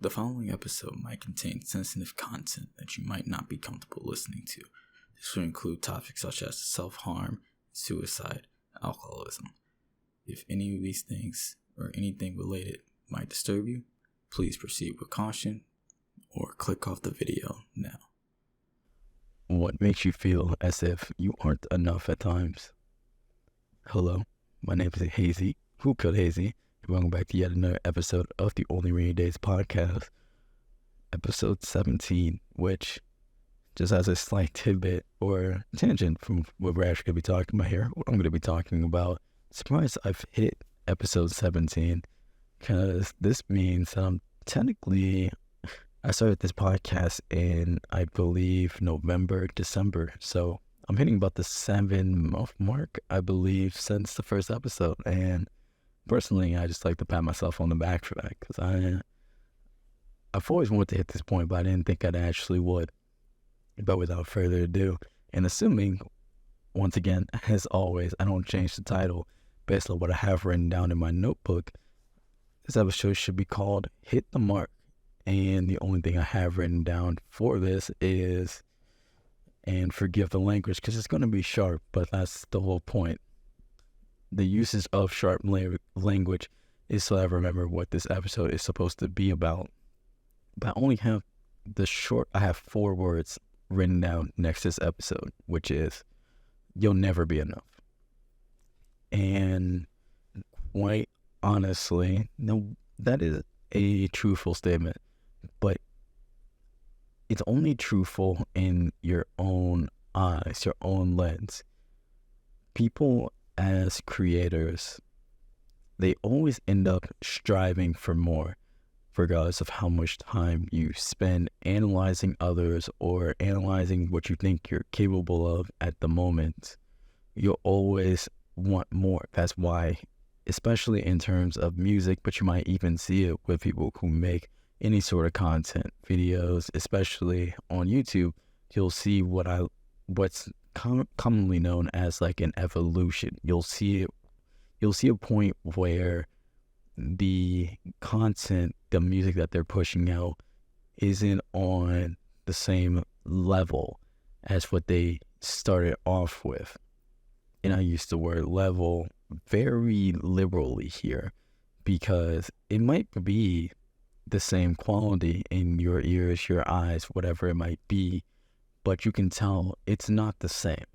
The following episode might contain sensitive content that you might not be comfortable listening to. This will include topics such as self-harm, suicide, alcoholism. If any of these things or anything related might disturb you, please proceed with caution or click off the video now. What makes you feel as if you aren't enough at times? Hello, my name is Hazy, Who Killed Hazy, and welcome back to yet another episode of the Only Rainy Days podcast, episode 17, which just has a slight tidbit or tangent from what we're actually going to be talking about here. What I'm going to be talking about. Surprised I've hit episode 17, because this means that I started this podcast in, I believe, November, December. So I'm hitting about the 7-month mark, I believe, since the first episode. And personally, I just like to pat myself on the back for that, because I've always wanted to hit this point, but I didn't think I'd actually would. But without further ado, and assuming, once again, as always, I don't change the title based on what I have written down in my notebook, this episode should be called Hit the Mark. And the only thing I have written down for this is, and forgive the language because it's going to be sharp, but that's the whole point. The usage of sharp language is so I remember what this episode is supposed to be about. But I only have I have 4 words written down next to this episode, which is, you'll never be enough. And quite honestly, no, that is a truthful statement. But it's only truthful in your own eyes, your own lens. People as creators, they always end up striving for more, regardless of how much time you spend analyzing others or analyzing what you think you're capable of at the moment. You'll always want more. That's why, especially in terms of music, but you might even see it with people who make any sort of content, videos, especially on YouTube, you'll see what's commonly known as like an evolution. You'll see a point where the content, the music that they're pushing out isn't on the same level as what they started off with. And I use the word level very liberally here, because it might be the same quality in your ears, your eyes, whatever it might be, but you can tell it's not the same.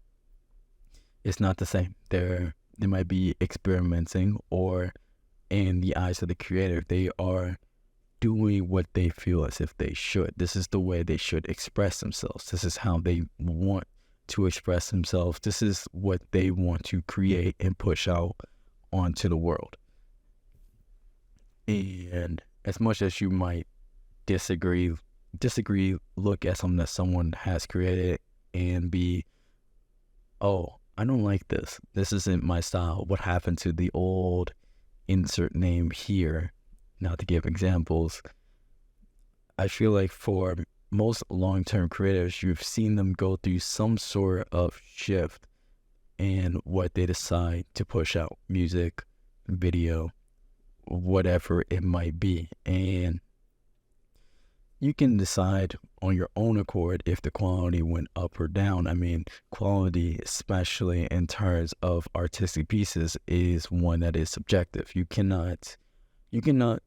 It's not the same. They might be experimenting, or in the eyes of the creator, they are doing what they feel as if they should. This is the way they should express themselves. This is how they want to express themselves. This is what they want to create and push out onto the world. And as much as you might disagree, look at something that someone has created and be, oh, I don't like this. This isn't my style. What happened to the old insert name here? Not to give examples. I feel like for most long-term creators, you've seen them go through some sort of shift in what they decide to push out. Music, video, whatever it might be. And you can decide on your own accord if the quality went up or down. I mean, quality, especially in terms of artistic pieces, is one that is subjective. You cannot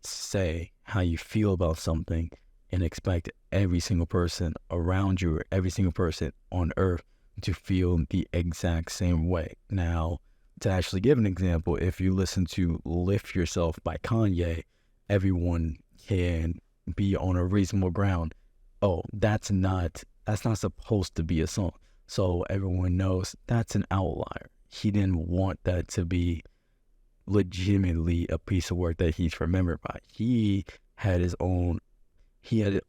say how you feel about something and expect every single person around you or every single person on earth to feel the exact same way. Now, to actually give an example, if you listen to Lift Yourself by Kanye, everyone can be on a reasonable ground. Oh, that's not supposed to be a song. So everyone knows that's an outlier. He didn't want that to be legitimately a piece of work that he's remembered by. He had his own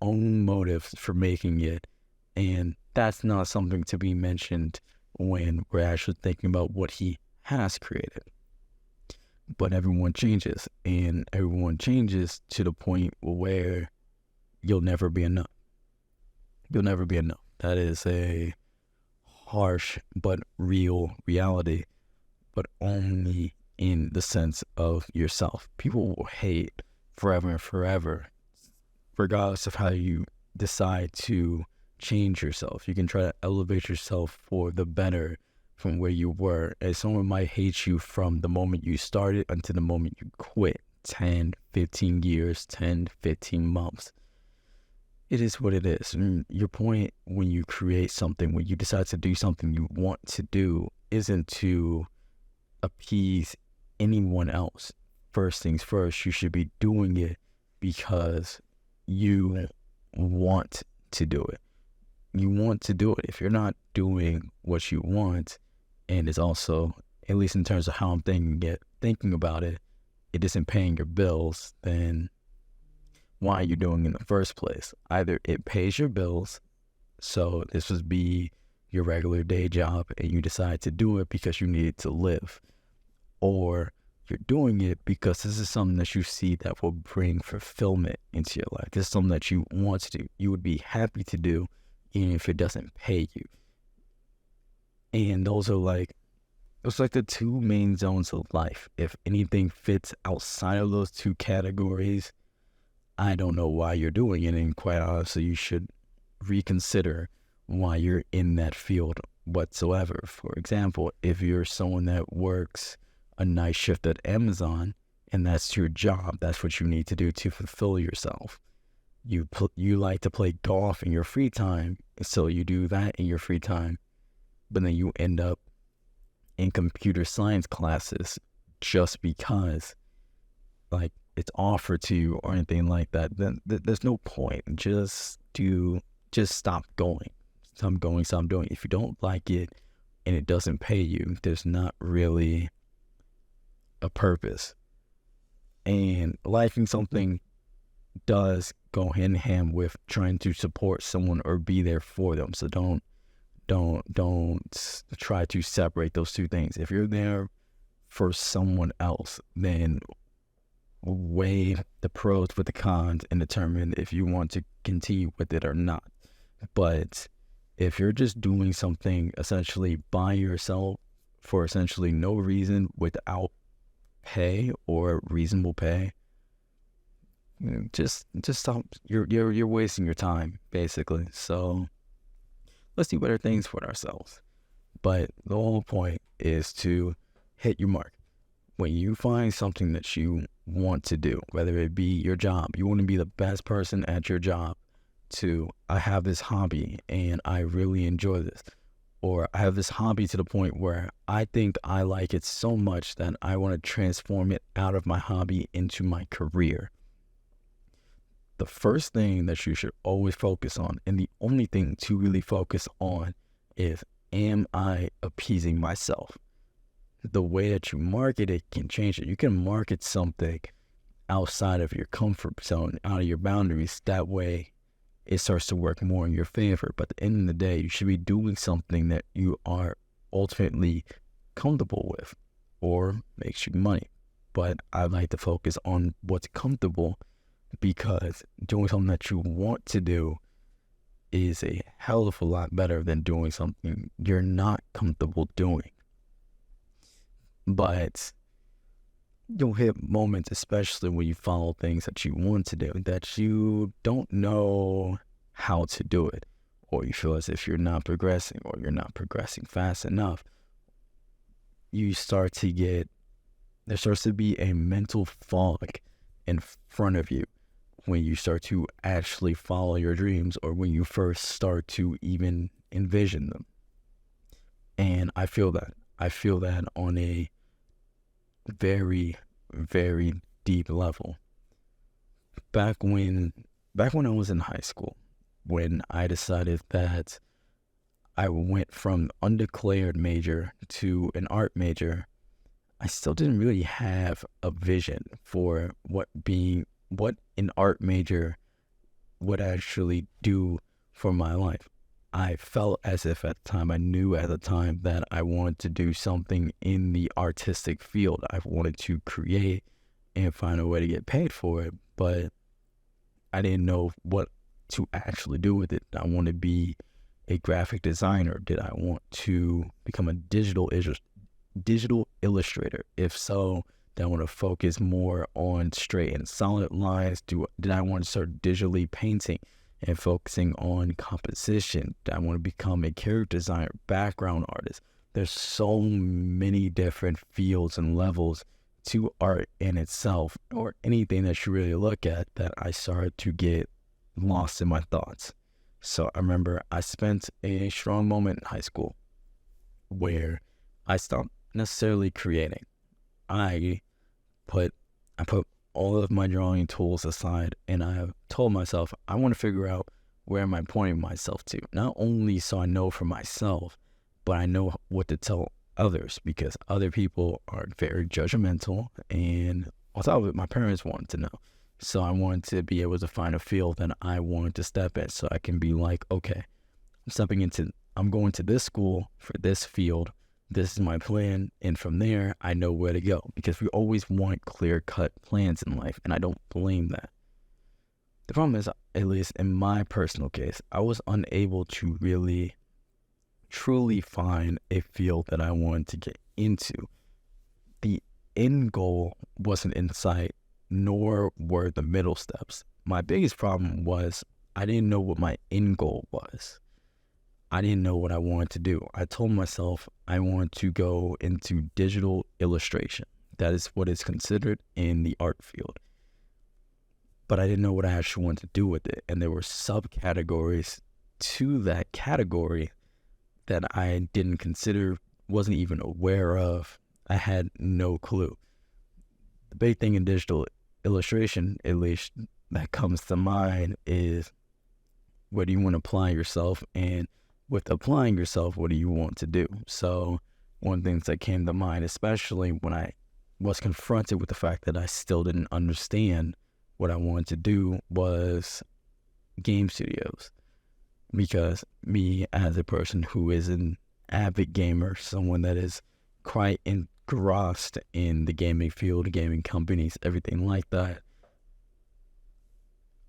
motives for making it, and that's not something to be mentioned when we're actually thinking about what he has created. But everyone changes, and everyone changes to the point where you'll never be enough. You'll never be enough. That is a harsh but real reality, but only in the sense of yourself. People will hate forever and forever regardless of how you decide to change yourself. You can try to elevate yourself for the better from where you were. And someone might hate you from the moment you started until the moment you quit. 10, 15 years, 10, 15 months. It is what it is. And your point when you create something, when you decide to do something you want to do, isn't to appease anyone else. First things first, you should be doing it because you want to do it. You want to do it. If you're not doing what you want, and it's also, at least in terms of how I'm thinking about it, it isn't paying your bills, then why are you doing it in the first place? Either it pays your bills, so this would be your regular day job, and you decide to do it because you need it to live, or you're doing it because this is something that you see that will bring fulfillment into your life. This is something that you want to do. You would be happy to do, even if it doesn't pay you. And those are like the two main zones of life. If anything fits outside of those two categories, I don't know why you're doing it. And quite honestly, you should reconsider why you're in that field whatsoever. For example, if you're someone that works a night shift at Amazon and that's your job, that's what you need to do to fulfill yourself. You like to play golf in your free time, so you do that in your free time, but then you end up in computer science classes just because like it's offered to you or anything like that. Then there's no point. Just stop going. Stop doing it. If you don't like it and it doesn't pay you, there's not really a purpose. And liking something does go hand in hand with trying to support someone or be there for them. So don't try to separate those two things. If you're there for someone else, then weigh the pros with the cons and determine if you want to continue with it or not. But if you're just doing something essentially by yourself for essentially no reason without pay or reasonable pay, just stop. You're wasting your time, basically. So let's do better things for ourselves. But the whole point is to hit your mark. When you find something that you want to do, whether it be your job, you want to be the best person at your job, to I have this hobby and I really enjoy this, or I have this hobby to the point where I think I like it so much that I want to transform it out of my hobby into my career. The first thing that you should always focus on, and the only thing to really focus on, is, am I appeasing myself? The way that you market it can change it. You can market something outside of your comfort zone, out of your boundaries. That way it starts to work more in your favor. But at the end of the day, you should be doing something that you are ultimately comfortable with or makes you money. But I like to focus on what's comfortable, because doing something that you want to do is a hell of a lot better than doing something you're not comfortable doing. But you'll hit moments, especially when you follow things that you want to do, that you don't know how to do it, or you feel as if you're not progressing, or you're not progressing fast enough. There starts to be a mental fog in front of you when you start to actually follow your dreams, or when you first start to even envision them. And I feel that on a very, very deep level. Back when I was in high school, when I decided that I went from undeclared major to an art major, I still didn't really have a vision for what an art major would actually do for my life. I felt as if I knew at the time that I wanted to do something in the artistic field. I wanted to create and find a way to get paid for it, but I didn't know what to actually do with it. Did I want to be a graphic designer? Did I want to become a digital illustrator? If so, Did I want to focus more on straight and solid lines? Did I want to start digitally painting and focusing on composition? Did I want to become a character designer, background artist? There's so many different fields and levels to art in itself, or anything that you really look at, that I started to get lost in my thoughts. So I remember I spent a strong moment in high school where I stopped necessarily creating. I put all of my drawing tools aside, and I told myself, I want to figure out where am I pointing myself to, not only so I know for myself, but I know what to tell others, because other people are very judgmental, and on top of it, my parents wanted to know. So I wanted to be able to find a field that I wanted to step in, so I can be like, okay, I'm going to this school for this field. This is my plan. And from there, I know where to go, because we always want clear-cut plans in life, and I don't blame that. The problem is, at least in my personal case, I was unable to really truly find a field that I wanted to get into. The end goal wasn't in sight, nor were the middle steps. My biggest problem was I didn't know what my end goal was. I didn't know what I wanted to do. I told myself I wanted to go into digital illustration. That is what is considered in the art field. But I didn't know what I actually wanted to do with it. And there were subcategories to that category that I didn't consider, wasn't even aware of. I had no clue. The big thing in digital illustration, at least that comes to mind, is where do you want to apply yourself? And with applying yourself, what do you want to do? So one of the things that came to mind, especially when I was confronted with the fact that I still didn't understand what I wanted to do, was game studios. Because me, as a person who is an avid gamer, someone that is quite engrossed in the gaming field, gaming companies, everything like that,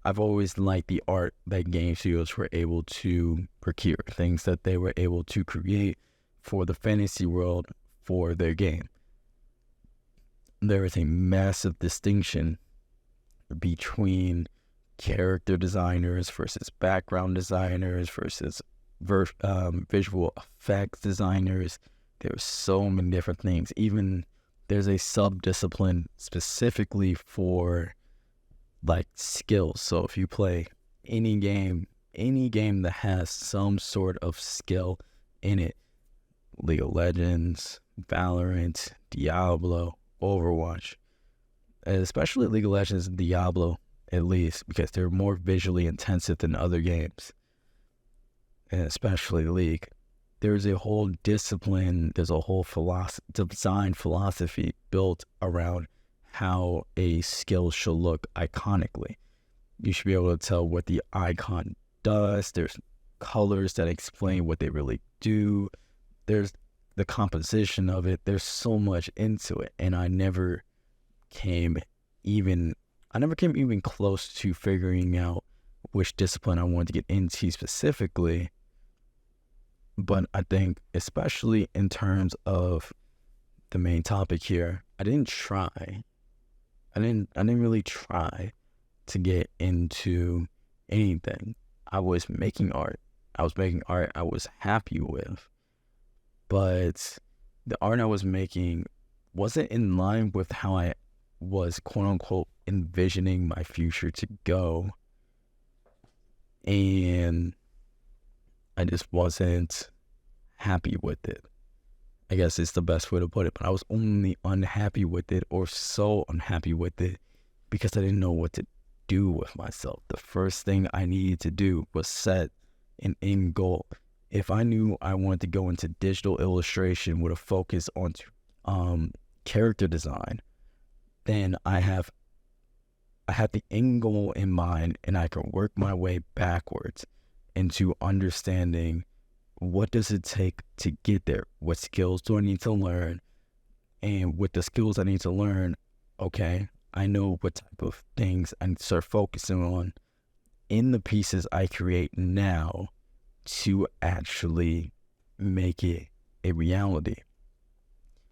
I've always liked the art that game studios were able to procure, things that they were able to create for the fantasy world for their game. There is a massive distinction between character designers versus background designers versus visual effects designers. There's so many different things. Even there's a sub-discipline specifically for like skills. So if you play any game that has some sort of skill in it, League of Legends, Valorant, Diablo, Overwatch, especially League of Legends and Diablo, at least, because they're more visually intensive than other games, and especially League. There's a whole discipline, there's a whole design philosophy built around how a skill should look iconically. You should be able to tell what the icon does. There's colors that explain what they really do. There's the composition of it. There's so much into it. And I never came even close to figuring out which discipline I wanted to get into specifically. But I think, especially in terms of the main topic here, I didn't really try to get into anything. I was making art I was happy with, but the art I was making wasn't in line with how I was, quote unquote, envisioning my future to go. And I just wasn't happy with it. I guess it's the best way to put it. But I was only unhappy with it, or so unhappy with it, because I didn't know what to do with myself. The first thing I needed to do was set an end goal. If I knew I wanted to go into digital illustration with a focus on character design, then I have the end goal in mind, and I can work my way backwards into understanding what does it take to get there? What skills do I need to learn? And with the skills I need to learn, okay, I know what type of things I need to start focusing on in the pieces I create now to actually make it a reality.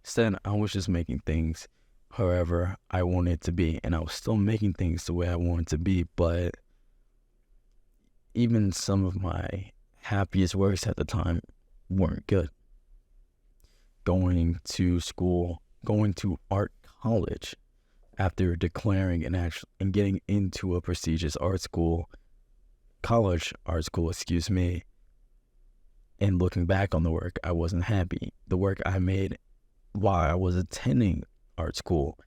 Instead, I was just making things however I wanted it to be, and I was still making things the way I wanted to be. But even some of my happiest works at the time weren't good. Going to school, going to art college after declaring and getting into a prestigious college art school, and looking back on the work, I wasn't happy. The work I made while I was attending art school,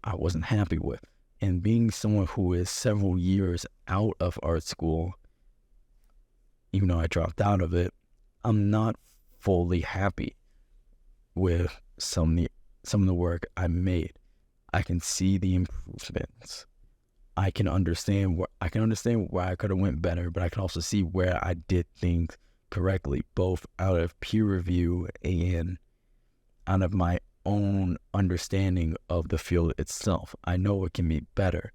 I wasn't happy with. And being someone who is several years out of art school, even though I dropped out of it, I'm not fully happy with some of the work I made. I can see the improvements. I can understand where I could have went better, but I can also see where I did things correctly, both out of peer review and out of my own understanding of the field itself. I know it can be better.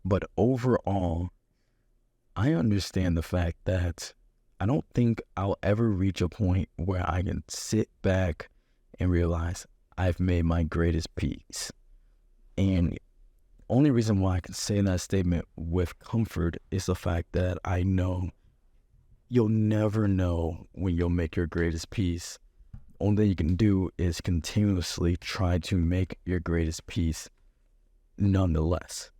But overall, I understand the fact that I don't think I'll ever reach a point where I can sit back and realize I've made my greatest piece. And only reason why I can say that statement with comfort is the fact that I know you'll never know when you'll make your greatest piece. Only thing you can do is continuously try to make your greatest piece nonetheless.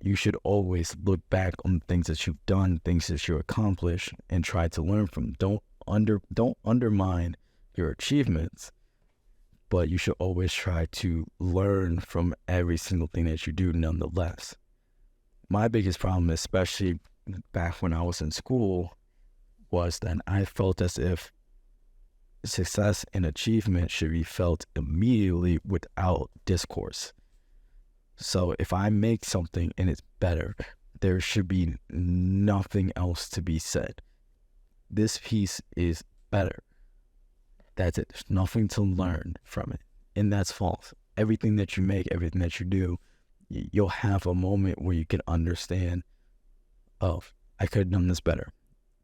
You should always look back on things that you've done, things that you accomplished, and try to learn from them. Don't undermine your achievements, but you should always try to learn from every single thing that you do nonetheless. My biggest problem, especially back when I was in school, was that I felt as if success and achievement should be felt immediately without discourse. So if I make something and it's better, there should be nothing else to be said. This piece is better. That's it. There's nothing to learn from it. And that's false. Everything that you make, everything that you do, you'll have a moment where you can understand, oh, I could have done this better.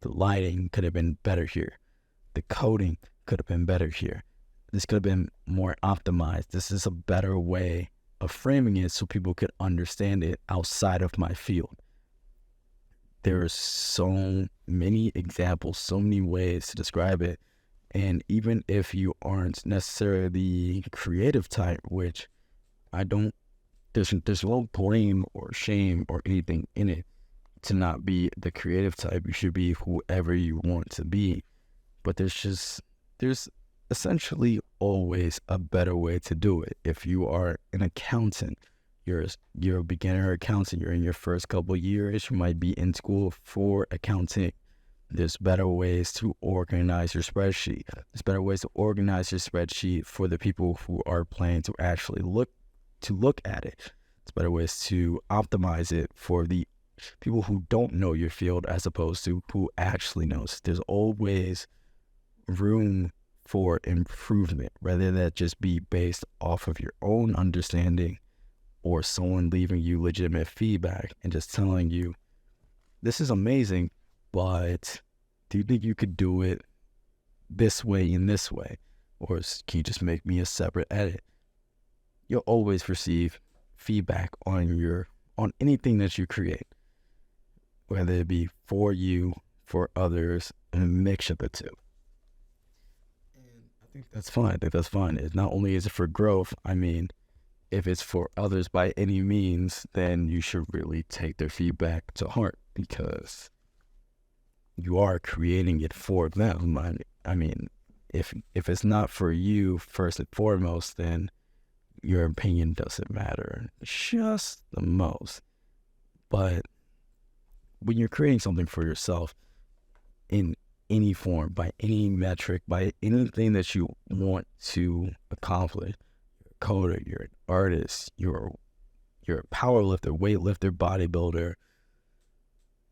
The lighting could have been better here. The coding could have been better here. This could have been more optimized. This is a better way of framing it so people could understand it outside of my field. There are so many examples, so many ways to describe it. And even if you aren't necessarily the creative type, which I don't, there's no blame or shame or anything in it to not be the creative type. You should be whoever you want to be. But there's essentially always a better way to do it. If you are an accountant, you're a beginner accountant, you're in your first couple years, you might be in school for accounting. There's better ways to organize your spreadsheet. There's better ways to organize your spreadsheet for the people who are planning to actually look at it. There's better ways to optimize it for the people who don't know your field as opposed to who actually knows. There's always room for improvement, whether that just be based off of your own understanding or someone leaving you legitimate feedback and just telling you, this is amazing, but do you think you could do it this way and this way? Or can you just make me a separate edit? You'll always receive feedback on anything that you create, whether it be for you, for others, and a mix of the two. And I think that's fine. It not only is it for growth, I mean, if it's for others by any means, then you should really take their feedback to heart because you are creating it for them. I mean, if it's not for you first and foremost, then your opinion doesn't matter just the most. But when you're creating something for yourself in any form, by any metric, by anything that you want to accomplish, you're a coder, you're an artist, you're a power lifter, weightlifter, bodybuilder,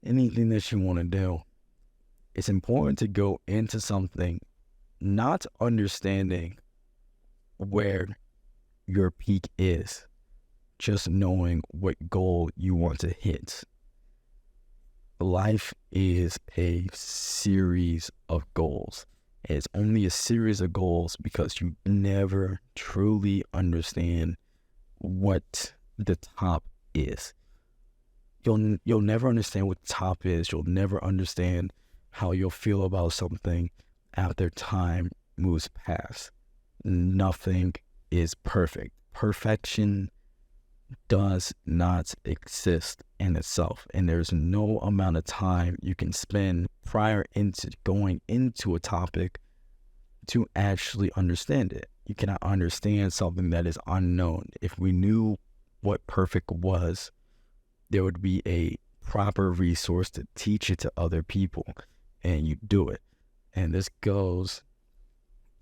anything that you want to do, it's important to go into something not understanding where your peak is, just knowing what goal you want to hit. Life is a series of goals, And it's only a series of goals because you never truly understand what the top is. You'll never understand what top is. You'll never understand how you'll feel about something after time moves past. Nothing is perfect. Perfection does not exist in itself, and there's no amount of time you can spend prior into going into a topic to actually understand it. You cannot understand something that is unknown. If we knew what perfect was, there would be a proper resource to teach it to other people, and you do it. And this goes,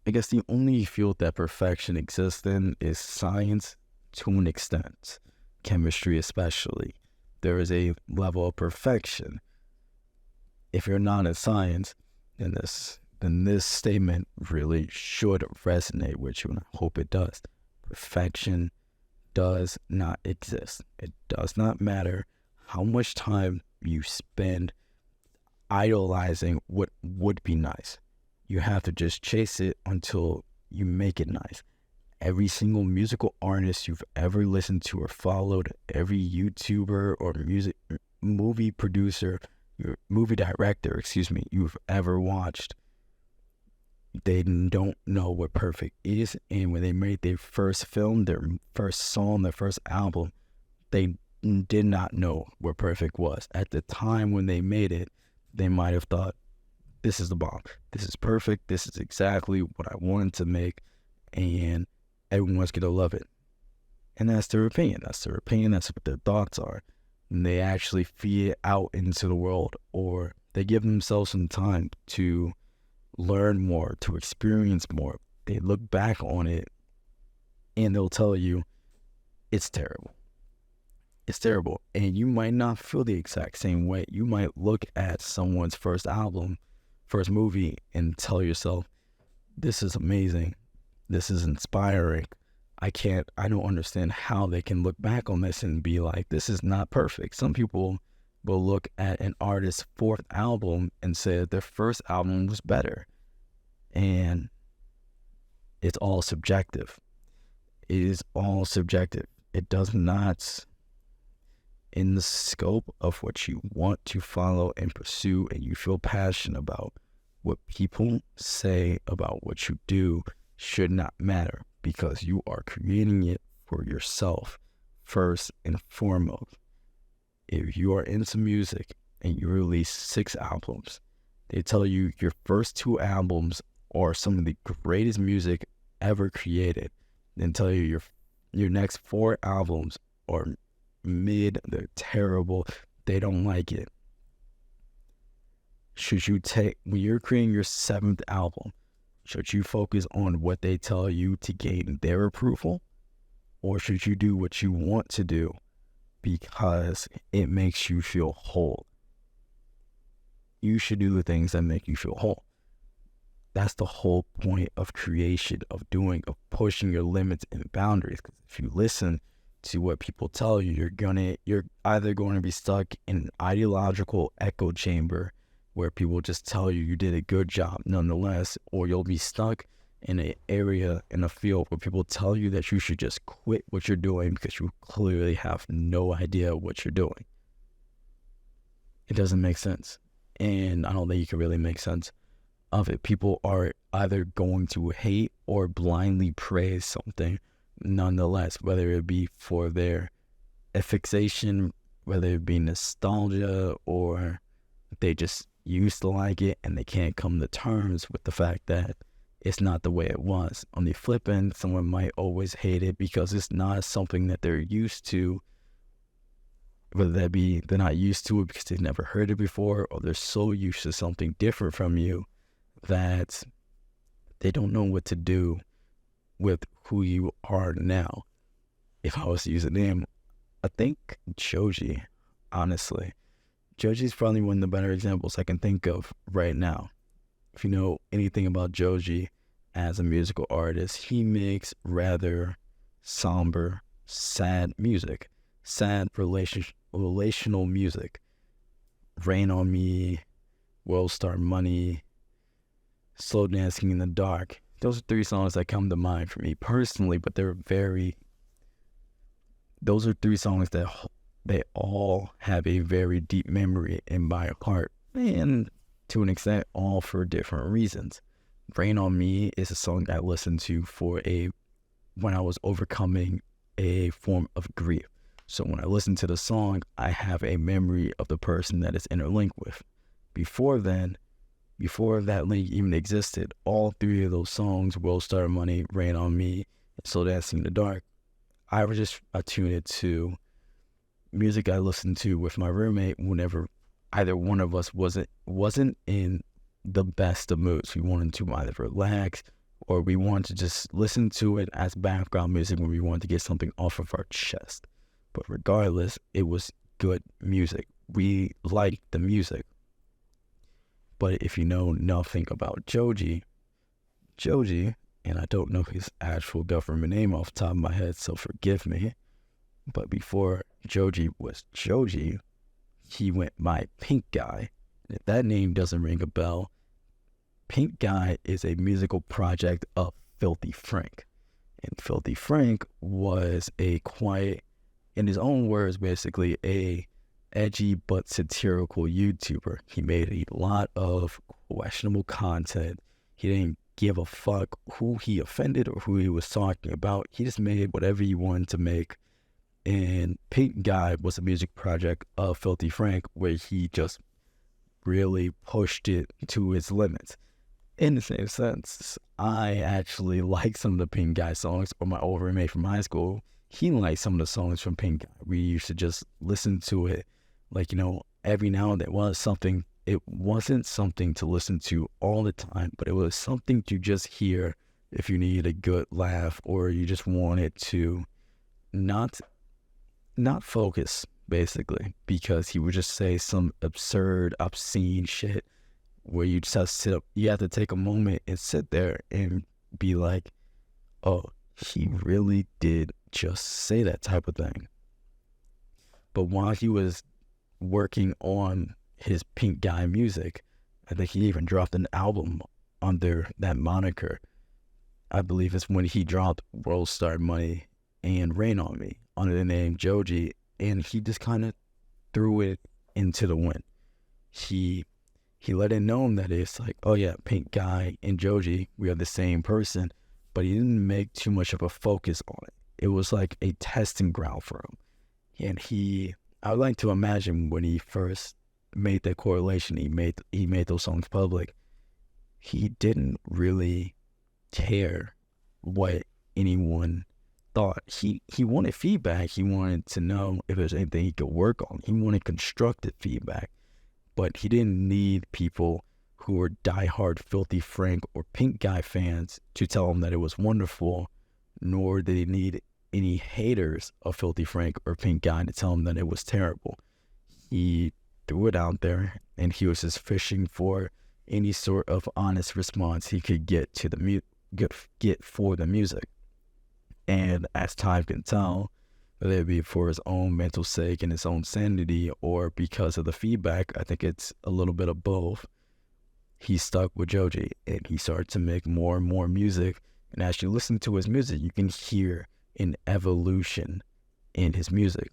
I guess the only field that perfection exists in is science to an extent, chemistry especially. There is a level of perfection. If you're not in science, then this statement really should resonate with you, and I hope it does. Perfection does not exist. It does not matter how much time you spend idolizing what would be nice. You have to just chase it until you make it nice. Every single musical artist you've ever listened to or followed, every YouTuber or movie producer, movie director, you've ever watched, they don't know what perfect is. And when they made their first film, their first song, their first album, they did not know what perfect was. At the time when they made it, they might have thought, this is the bomb. This is perfect. This is exactly what I wanted to make, and everyone's going to love it. And that's their opinion. That's what their thoughts are. And they actually feed it out into the world, or they give themselves some time to learn more, to experience more. They look back on it and they'll tell you it's terrible. It's terrible. And you might not feel the exact same way. You might look at someone's first album, first movie, and tell yourself, this is amazing. This is inspiring. I don't understand how they can look back on this and be like, this is not perfect. Some people will look at an artist's fourth album and say that their first album was better. And it's all subjective. It is all subjective. It does not, in the scope of what you want to follow and pursue and you feel passionate about, what people say about what you do should not matter, because you are creating it for yourself first and foremost. If you are into music and you release 6 albums, they tell you your first 2 albums are some of the greatest music ever created. Then tell you your next 4 albums are mid, they're terrible, they don't like it. When you're creating your 7th album, should you focus on what they tell you to gain their approval? Or should you do what you want to do because it makes you feel whole? You should do the things that make you feel whole. That's the whole point of creation, of pushing your limits and boundaries. Because if you listen to what people tell you, you're either going to be stuck in an ideological echo chamber where people just tell you did a good job nonetheless, or you'll be stuck in an area, in a field where people tell you that you should just quit what you're doing because you clearly have no idea what you're doing. It doesn't make sense. And I don't think you can really make sense of it. People are either going to hate or blindly praise something nonetheless, whether it be for their fixation, whether it be nostalgia, or they just used to like it and they can't come to terms with the fact that it's not the way it was. On the flip end, someone might always hate it because it's not something that they're used to, whether that be they're not used to it because they've never heard it before, or they're so used to something different from you that they don't know what to do with who you are now. If I was to use a name, I think Joji, honestly. Joji's probably one of the better examples I can think of right now. If you know anything about Joji as a musical artist, he makes rather somber, sad music. Sad relational music. Rain on Me, World Star Money, Slow Dancing in the Dark. Those are three songs that come to mind for me personally, but those are three songs that they all have a very deep memory in my heart, and to an extent, all for different reasons. Rain on Me is a song I listened to when I was overcoming a form of grief. So when I listen to the song, I have a memory of the person that it's interlinked with. Before that link even existed, all three of those songs, World Star Money, Rain on Me, and Slow Dancing in the Dark, I was just attuned to music I listened to with my roommate whenever either one of us wasn't in the best of moods. We wanted to either relax or we wanted to just listen to it as background music when we wanted to get something off of our chest. But regardless, it was good music. We liked the music. But if you know nothing about Joji, and I don't know his actual government name off the top of my head, so forgive me, but before Joji was Joji, he went by Pink Guy. If that name doesn't ring a bell, Pink Guy is a musical project of Filthy Frank. And Filthy Frank was a quiet, in his own words, basically a edgy but satirical YouTuber. He made a lot of questionable content. He didn't give a fuck who he offended or who he was talking about. He just made whatever he wanted to make. And Pink Guy was a music project of Filthy Frank where he just really pushed it to its limits. In the same sense, I actually like some of the Pink Guy songs, or my old roommate from high school, he liked some of the songs from Pink Guy. We used to just listen to it, like, every now and then. It wasn't something to listen to all the time, but it was something to just hear if you needed a good laugh or you just wanted to not focus, basically, because he would just say some absurd, obscene shit where you just have to sit up. You have to take a moment and sit there and be like, oh, he really did just say that type of thing. But while he was working on his Pink Guy music, I think he even dropped an album under that moniker. I believe it's when he dropped World Star Money and Rain on Me under the name Joji, and he just kind of threw it into the wind. He let it known that it's like, oh yeah, Pink Guy and Joji, we are the same person, but he didn't make too much of a focus on it. It was like a testing ground for him. And I would like to imagine when he first made that correlation, he made those songs public, he didn't really care what anyone thought. He wanted feedback. He wanted to know if there's anything he could work on. He wanted constructive feedback, but he didn't need people who were diehard Filthy Frank or Pink Guy fans to tell him that it was wonderful, nor did he need any haters of Filthy Frank or Pink Guy to tell him that it was terrible. He threw it out there, and he was just fishing for any sort of honest response he could get to the get for the music. And as time can tell, whether it be for his own mental sake and his own sanity or because of the feedback, I think it's a little bit of both, he stuck with Joji and he started to make more and more music. And as you listen to his music, you can hear an evolution in his music.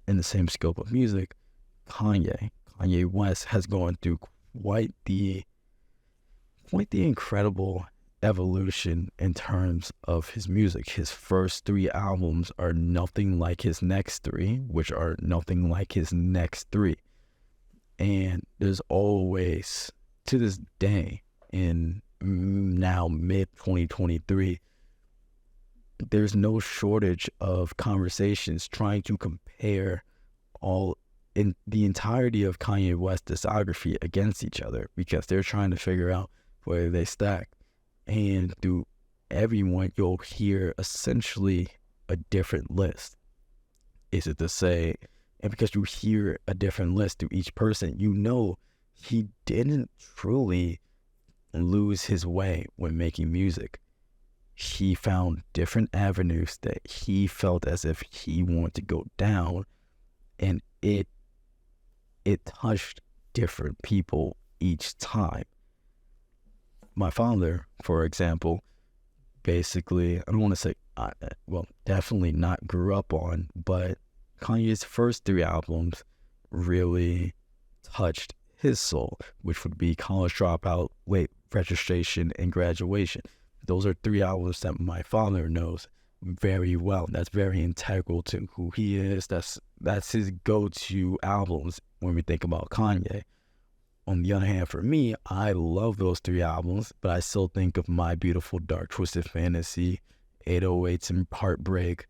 In the same scope of music, Kanye West has gone through quite the incredible evolution in terms of his music. His first 3 albums are nothing like his next 3, which are nothing like his next 3. And there's always, to this day, in now mid 2023, there's no shortage of conversations trying to compare all in the entirety of Kanye West's discography against each other, because they're trying to figure out where they stack. And through everyone, you'll hear essentially a different list. Is it to say, and because you hear a different list through each person, you know he didn't truly lose his way when making music. He found different avenues that he felt as if he wanted to go down, and it touched different people each time. my father, for example, basically, I don't want to say, definitely not grew up on, but Kanye's first 3 albums really touched his soul, which would be College Dropout, Late Registration, and Graduation. Those are 3 albums that my father knows very well. That's very integral to who he is. That's his go-to albums when we think about Kanye. On the other hand, for me, I love those 3 albums, but I still think of My Beautiful Dark Twisted Fantasy, 808s and Heartbreak,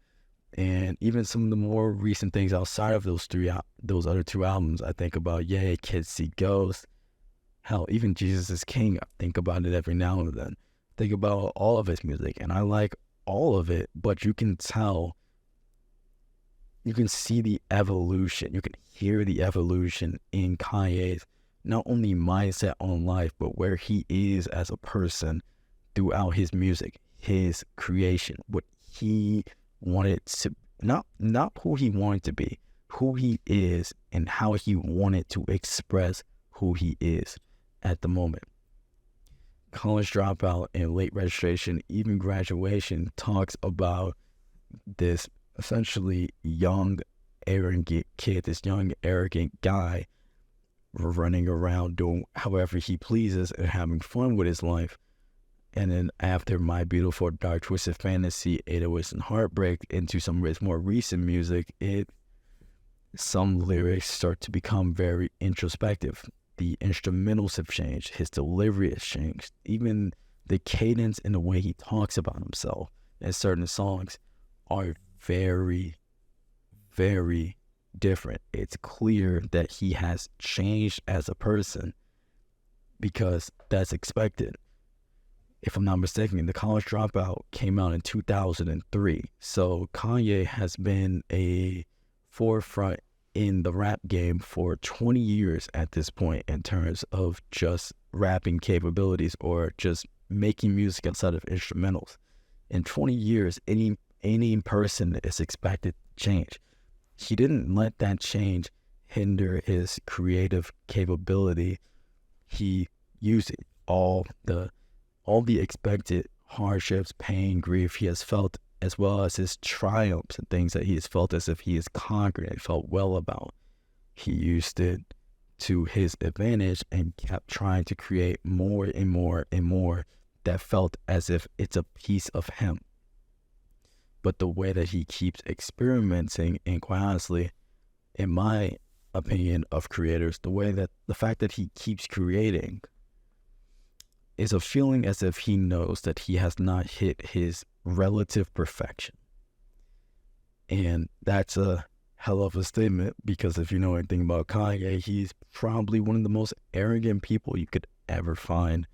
and even some of the more recent things outside of those other 2 albums. I think about Kids See Ghosts. Hell, even Jesus is King. I think about it every now and then. Think about all of his music, and I like all of it, but you can tell, you can see the evolution, you can hear the evolution in Kanye's not only mindset on life, but where he is as a person throughout his music, his creation, what he wanted to, not who he wanted to be, who he is, and how he wanted to express who he is at the moment. College Dropout and Late Registration, even Graduation, talks about this essentially young, arrogant kid, this young, arrogant guy running around doing however he pleases and having fun with his life. And then after My Beautiful Dark Twisted Fantasy, 808s and Heartbreak, into some of his more recent music, some lyrics start to become very introspective. The instrumentals have changed. His delivery has changed. Even the cadence and the way he talks about himself in certain songs are very, very different. It's clear that he has changed as a person, because that's expected. If I'm not mistaken, The College Dropout came out in 2003. So Kanye has been a forefront in the rap game for 20 years at this point, in terms of just rapping capabilities or just making music outside of instrumentals. In 20 years, any person is expected to change. He didn't let that change hinder his creative capability. He used it, all the expected hardships, pain, grief he has felt, as well as his triumphs and things that he has felt as if he has conquered and felt well about. He used it to his advantage and kept trying to create more and more and more that felt as if it's a piece of him. But the way that he keeps experimenting, and quite honestly, in my opinion of creators, the fact that he keeps creating is a feeling as if he knows that he has not hit his relative perfection. And that's a hell of a statement, because if you know anything about Kanye, he's probably one of the most arrogant people you could ever find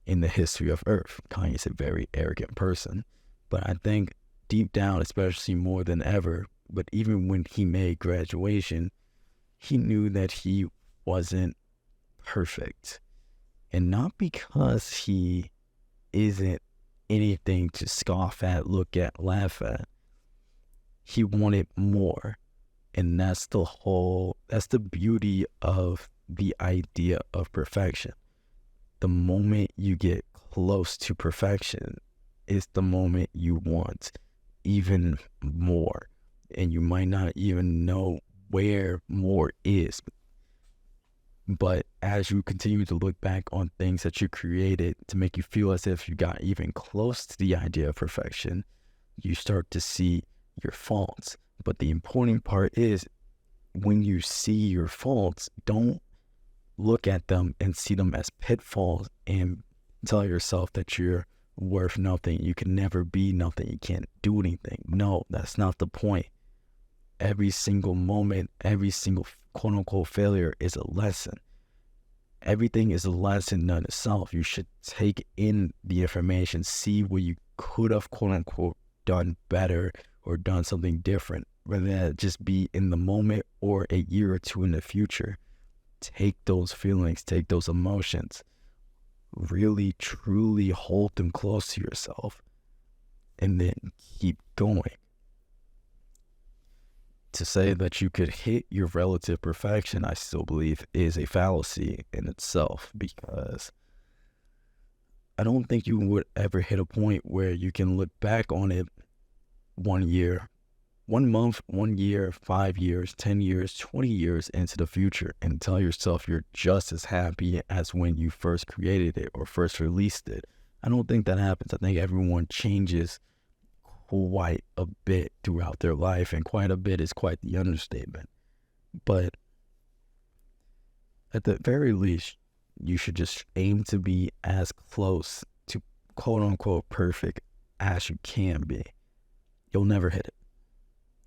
in the history of Earth. Kanye's a very arrogant person, but I think deep down, especially more than ever, but even when he made Graduation, he knew that he wasn't perfect. And not because he isn't anything to scoff at, look at, laugh at. He wanted more. And that's the beauty of the idea of perfection. The moment you get close to perfection is the moment you want even more. And you might not even know where more is. But as you continue to look back on things that you created to make you feel as if you got even close to the idea of perfection, you start to see your faults. But the important part is, when you see your faults, don't look at them and see them as pitfalls and tell yourself that you're worth nothing, you can never be nothing, you can't do anything. No, that's not the point. Every single moment, every single quote-unquote failure is a lesson. Everything is a lesson in itself. You should take in the information, see what you could have quote-unquote done better or done something different, rather than just be in the moment or a year or two in the future. Take those feelings, take those emotions, really truly hold them close to yourself, and then keep going. To say that you could hit your relative perfection, I still believe, is a fallacy in itself, because I don't think you would ever hit a point where you can look back on it 1 year, 1 month, 1 year, 5 years, 10 years, 20 years into the future and tell yourself you're just as happy as when you first created it or first released it. I don't think that happens. I think everyone changes quite a bit throughout their life, and quite a bit is quite the understatement. But at the very least, you should just aim to be as close to quote unquote perfect as you can be. You'll never hit it.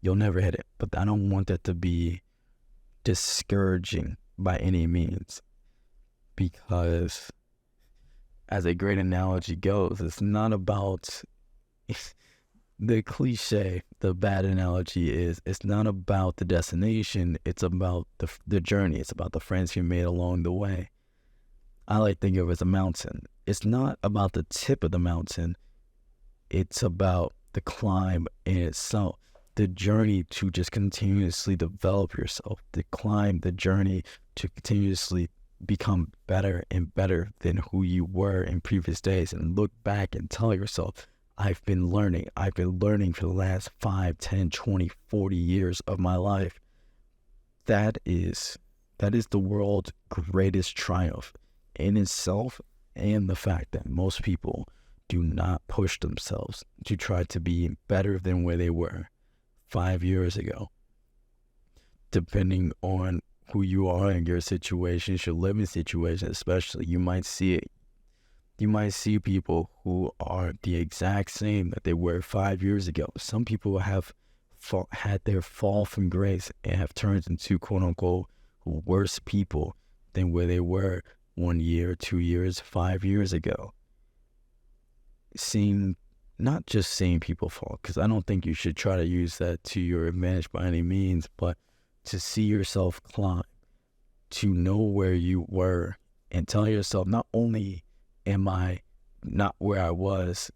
You'll never hit it. But I don't want that to be discouraging by any means, because as a great analogy goes, it's not about the cliche, the bad analogy is it's not about the destination, it's about the journey. It's about the friends you made along the way. I like to think of it as a mountain. It's not about the tip of the mountain, it's about the climb in itself. The journey to just continuously develop yourself, the climb, the journey to continuously become better and better than who you were in previous days, and look back and tell yourself, I've been learning for the last 5, 10, 20, 40 years of my life. That is the world's greatest triumph in itself, and the fact that most people do not push themselves to try to be better than where they were 5 years ago. Depending on who you are in your situation, your living situation especially, you might see it. You might see people who are the exact same that they were 5 years ago. Some people have had their fall from grace and have turned into quote unquote worse people than where they were 1 year, 2 years, 5 years ago. Not just seeing people fall, because I don't think you should try to use that to your advantage by any means, but to see yourself climb, to know where you were and tell yourself, not only am I not where I was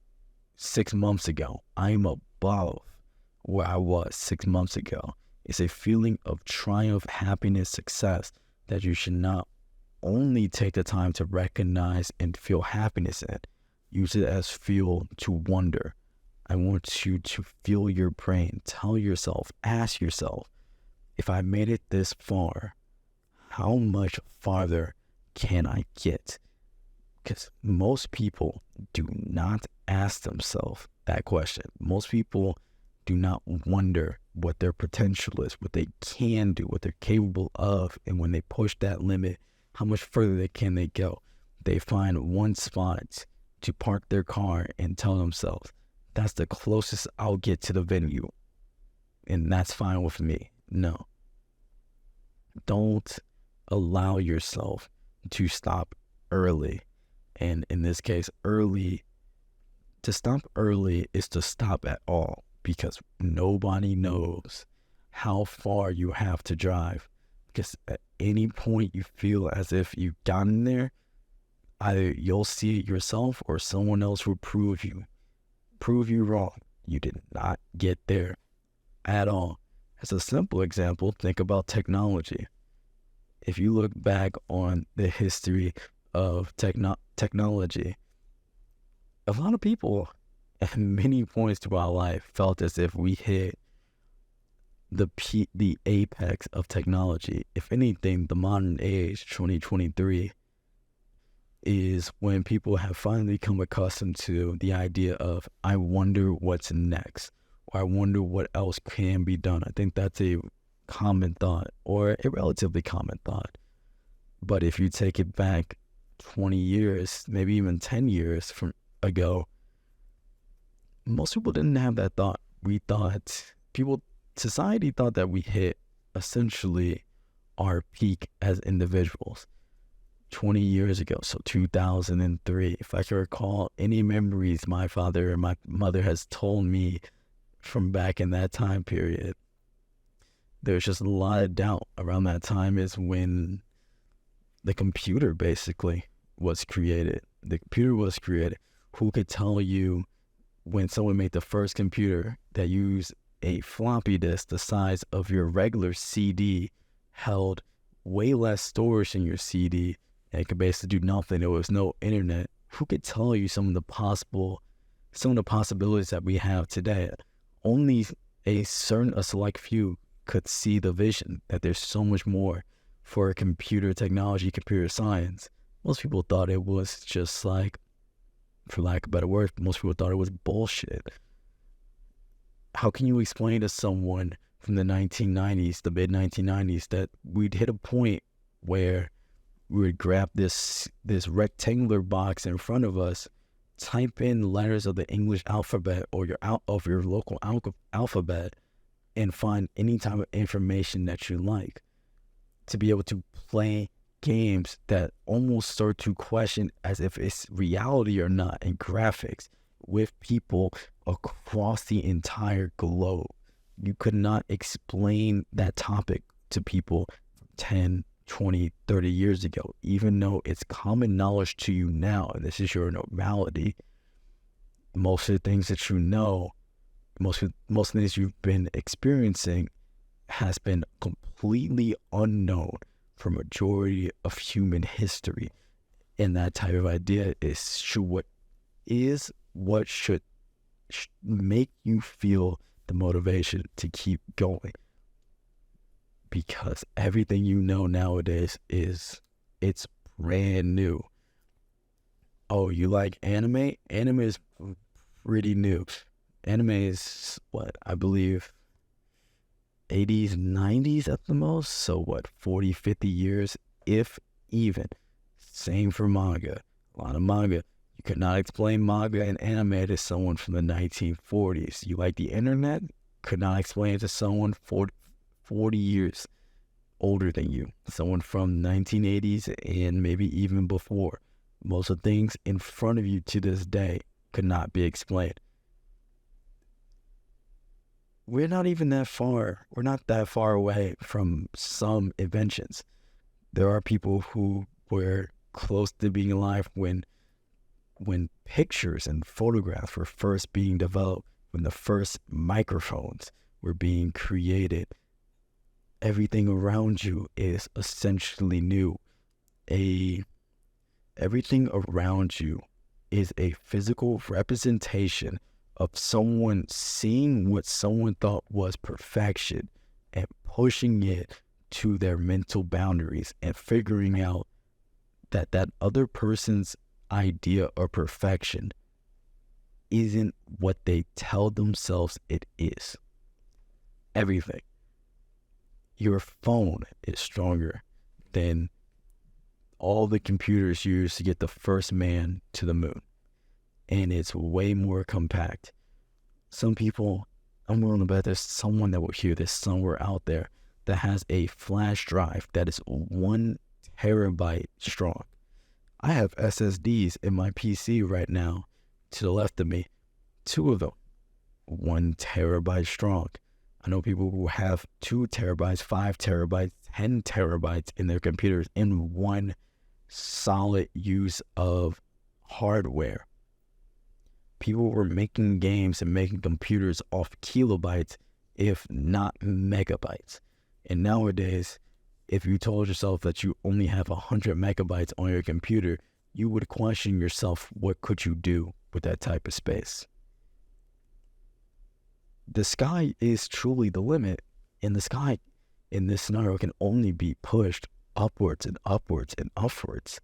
6 months ago, I'm above where I was 6 months ago. It's a feeling of triumph, happiness, success that you should not only take the time to recognize and feel happiness in. Use it as fuel to wonder. I want you to feel your brain. Tell yourself, ask yourself, if I made it this far, how much farther can I get? Because most people do not ask themselves that question. Most people do not wonder what their potential is, what they can do, what they're capable of. And when they push that limit, how much further can they go? They find one spot to park their car and tell themselves, that's the closest I'll get to the venue, and that's fine with me. No. Don't allow yourself to stop early. And in this case, to stop early is to stop at all, because nobody knows how far you have to drive. Because at any point you feel as if you've gotten there, either you'll see it yourself or someone else will prove you wrong. You did not get there at all. As a simple example, think about technology. If you look back on the history of technology, a lot of people at many points throughout life felt as if we hit the apex of technology. If anything, the modern age, 2023, is when people have finally come accustomed to the idea of, I wonder what's next, or I wonder what else can be done. I think that's a common thought, or a relatively common thought. But if you take it back 20 years, maybe even 10 years ago, most people didn't have that thought. Society thought that we hit essentially our peak as individuals 20 years ago, so 2003. If I can recall any memories my father or my mother has told me from back in that time period, there's just a lot of doubt. Around that time is when the computer basically was created. The computer was created. Who could tell you when someone made the first computer that used a floppy disk the size of your regular CD, held way less storage in your CD, and it could basically do nothing? There was no internet. who could tell you some of the possibilities that we have today? Only a select few could see the vision that there's so much more for computer technology, computer science. Most people thought it was just like, for lack of a better word, most people thought it was bullshit. How can you explain to someone from the 1990s, the mid-1990s, that we'd hit a point where we would grab this rectangular box in front of us, type in letters of the English alphabet or your local alphabet, and find any type of information that you like, to be able to play games that almost start to question as if it's reality or not, and graphics with people across the entire globe. You could not explain that topic to people 10, 20, 30 years ago, even though it's common knowledge to you now, and this is your normality. Most of the things that you know, most of the things you've been experiencing has been completely unknown for majority of human history. And that type of idea is what should make you feel the motivation to keep going. Because everything you know nowadays it's brand new. Oh, you like anime? Anime is pretty new. Anime is what, I believe 80s, 90s at the most. So what, 40, 50 years, if even. Same for manga. A lot of manga. You could not explain manga and anime to someone from the 1940s. You like the internet? Could not explain it to someone 40 years older than you. Someone from 1980s and maybe even before. Most of the things in front of you to this day could not be explained. We're not even that far. We're not that far away from some inventions. There are people who were close to being alive when pictures and photographs were first being developed, when the first microphones were being created. Everything around you is essentially new. Everything around you is a physical representation of someone seeing what someone thought was perfection and pushing it to their mental boundaries and figuring out that other person's idea of perfection isn't what they tell themselves it is. Everything. Your phone is stronger than all the computers used to get the first man to the moon. And it's way more compact. Some people, I'm willing to bet there's someone that will hear this somewhere out there that has a flash drive that is 1 terabyte strong. I have SSDs in my PC right now to the left of me, 2 of them, 1 terabyte strong. I know people who have 2 terabytes, 5 terabytes, 10 terabytes in their computers in one solid use of hardware. People were making games and making computers off kilobytes, if not megabytes. And nowadays, if you told yourself that you only have 100 megabytes on your computer, you would question yourself, what could you do with that type of space? The sky is truly the limit, and the sky in this scenario can only be pushed upwards and upwards and upwards.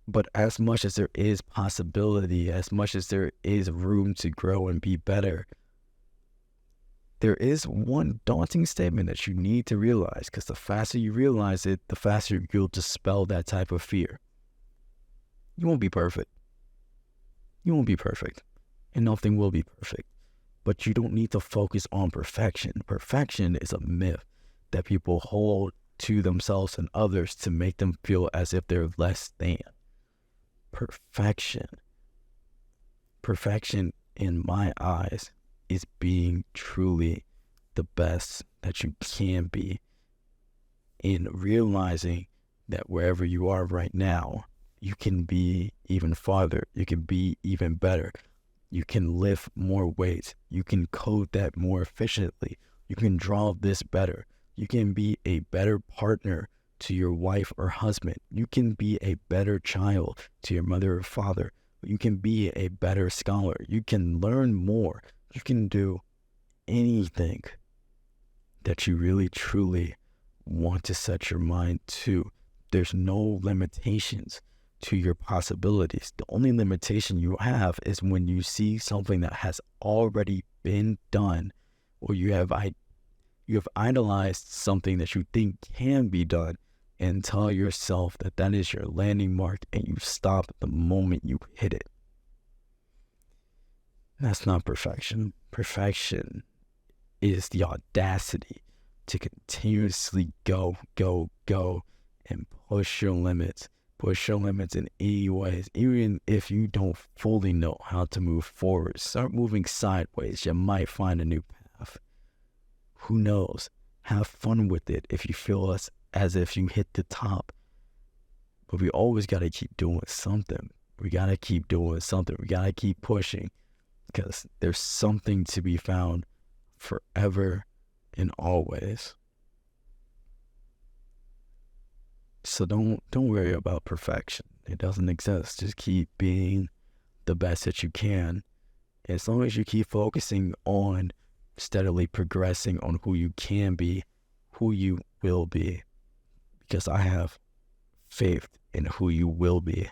But as much as there is possibility, as much as there is room to grow and be better, there is one daunting statement that you need to realize, because the faster you realize it, the faster you'll dispel that type of fear. You won't be perfect. You won't be perfect. And nothing will be perfect. But you don't need to focus on perfection. Perfection is a myth that people hold to themselves and others to make them feel as if they're less than. Perfection in my eyes is being truly the best that you can be, in realizing that wherever you are right now, you can be even farther, you can be even better, you can lift more weights, you can code that more efficiently, you can draw this better, you can be a better partner to your wife or husband. You can be a better child to your mother or father. You can be a better scholar. You can learn more. You can do anything that you really truly want to set your mind to. There's no limitations to your possibilities. The only limitation you have is when you see something that has already been done, or you have idolized something that you think can be done, and tell yourself that that is your landing mark, and you stop the moment you hit it. That's not perfection. Perfection is the audacity to continuously go, and push your limits in any ways. Even if you don't fully know how to move forward, start moving sideways. You might find a new path. Who knows? Have fun with it if you feel as if you hit the top. But we always got to keep doing something. We got to keep doing something. We got to keep pushing, because there's something to be found forever and always. So don't worry about perfection. It doesn't exist. Just keep being the best that you can. As long as you keep focusing on steadily progressing on who you can be, who you will be, because I have faith in who you will be.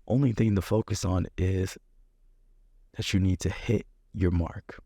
Only thing to focus on is that you need to hit your mark.